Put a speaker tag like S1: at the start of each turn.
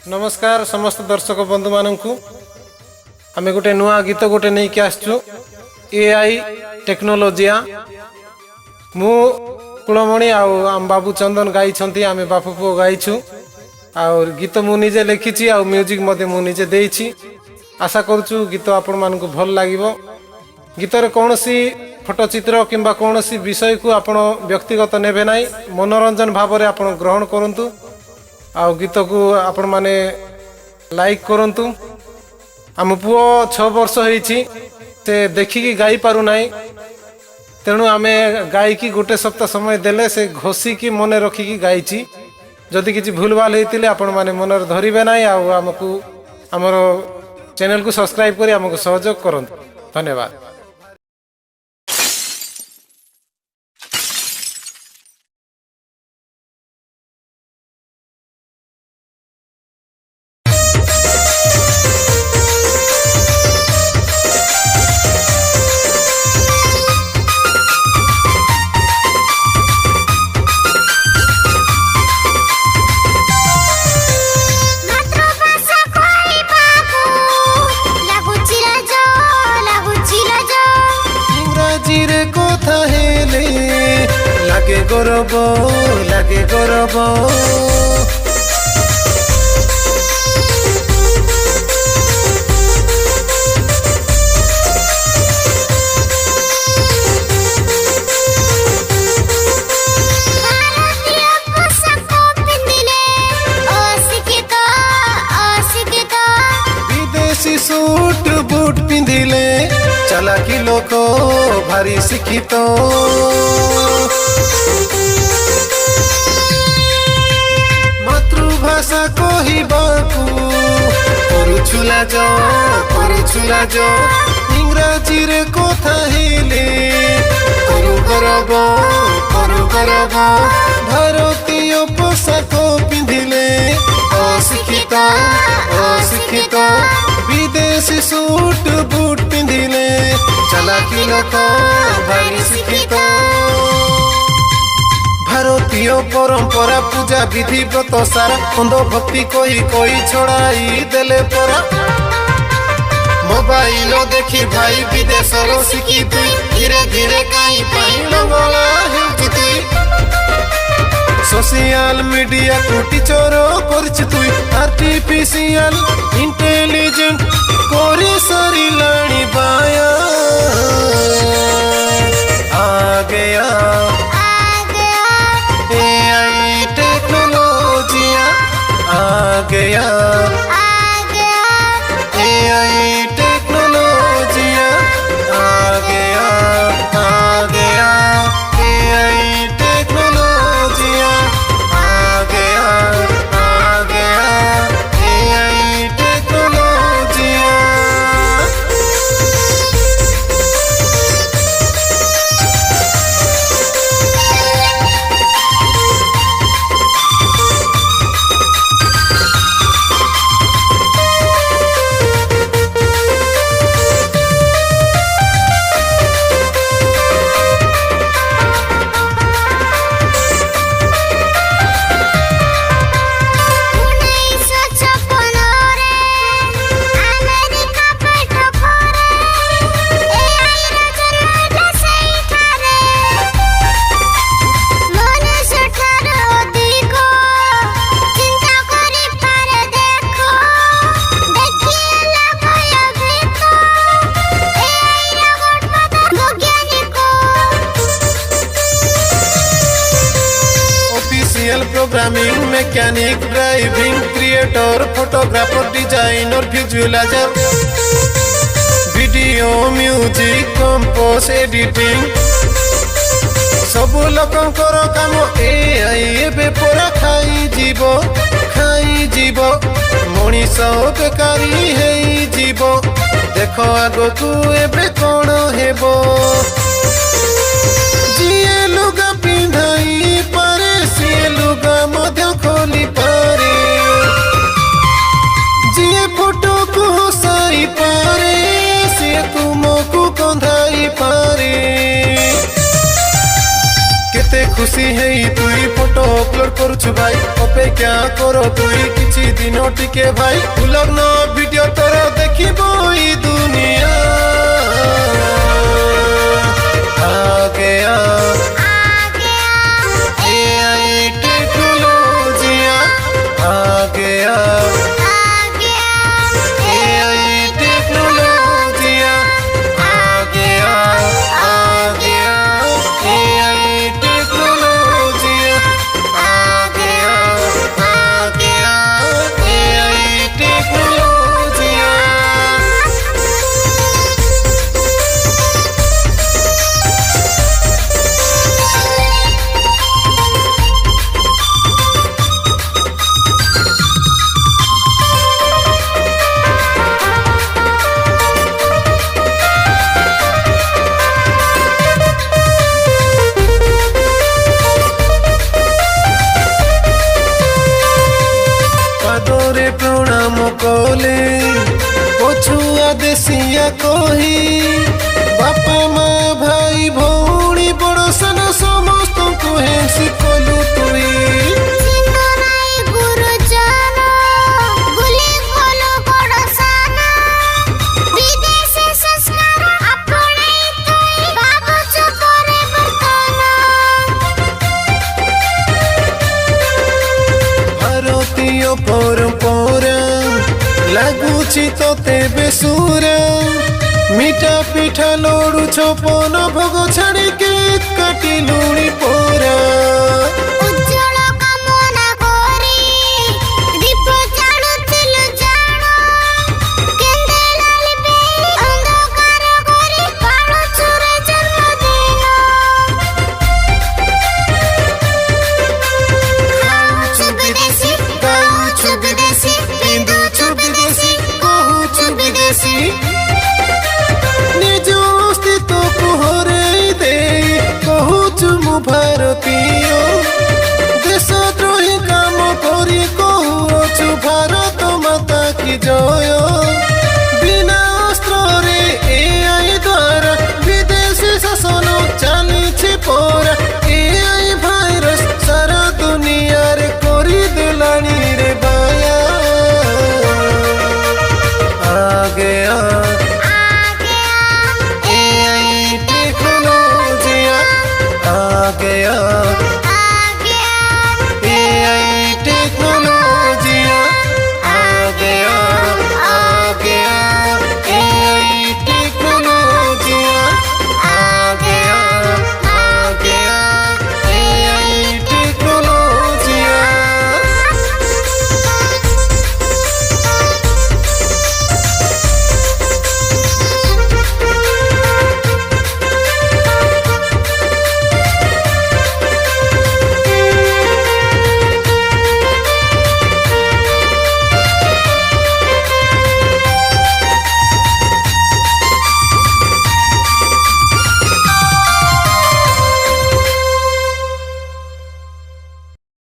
S1: नमस्कार समस्त दर्शक बंधु मानक आम गोटे नुआ गीत गोटे नहीं कि आसचु एआई टेक्नोलोजिया मु कुलमणि आम बाबू चंदन गाई आम बापू पुओ गाइछु और गीत मु निजे लिखी आ म्यूजिक मध्य मु निजे देइछि। आशा करूछु गीत आपण मानकु भल लागिबो। गीतर कौन सी फोटोचित्र किंबा कौन सी विषय को आपण व्यक्तिगत नेबे नाई, मनोरंजन भाव में आपण ग्रहण करंतु आ गीत को आपण माने लाइक करंतु। आम पुओ 6 वर्ष होईछि से देखिकी गाई पारु नाई, तेणु आमे गायकी गोटे सप्ताह समय देले से घोषिकी मन रखिकी गाइछि। जदि किछि भूल भाल होइतिले आपण माने मनर धरिबे नाई आ हमकु हमर चैनल को सब्सक्राइब करी हमकु सहयोग करंतु। धन्यवाद।
S2: लागे गौरव विदेशी सूट बूट पिंधिले चालाकी लोक भारी शिक्षित मातृभाषा कहबाकू करुछुला जो इंग्राजी रे कथा हेले करू गौरव भारतीय पोशाक पिंधिले अशिक्षित विदेशी सूट बूट पिंधिले चालाकी लोक भारी शिक्षित भारतीय परंपरा पूजा विधि व्रत सारा अंध भक्ति कोई छोड़ाई देले परा मोबाइल देखी भाई विदेश शिखी तुई धीरे धीरे कहीं पाइला सोशल मीडिया को टीचर करछ तुई आर्टिफिशियल इंटेलिजेंट कोरी सारी लाणी बाया आ गया एआई टेक्नोलॉजिया आ गया एआई टेक्नोलॉजिया आ गया एआई टेक्नोलॉजिया आ गया एआई टेक्नोलॉजिया। Programming mechanic driving creator photographer designer visualiser video music compose editing सब लोकंकर काम एआई एबे पूरा खाई जीव मनीष बेकारी हेई जीव देख आगकू एबे कौन हेबो जिए लुगा पिंधाई पारे सिए लुगा मध्य खोली पारे जिए फोटो को हसाई पारे सिए तुमको कंधाई पारे केते खुशी है तुई फोटो अपलोड करुछु भाई अपेक्षा करो तुई किछि दिन ଟିକେ ଭାଇ ଉଲଗ୍ନ ଭିଡିଓ ତୋର ଦେଖିବ ଏଇ ଦୁନିଆ आगे आ AI टेक्नोलॉजिया आगे आ AI टेक्नोलॉजिया आगे आ AI टेक्नोलॉजिया आगे आ AI टेक्नोलॉजिया पादरे प्रणाम कले पछुआ देसिया कही बापा माँ भाई भौणी बड़ सान समस्त को हेसी कलु तुई भारतीय परंपरा लागुची तोते बेसुरा मिठा पिठा लोड़ू छपन भोग छाड़ी के काटी लुणी पोरा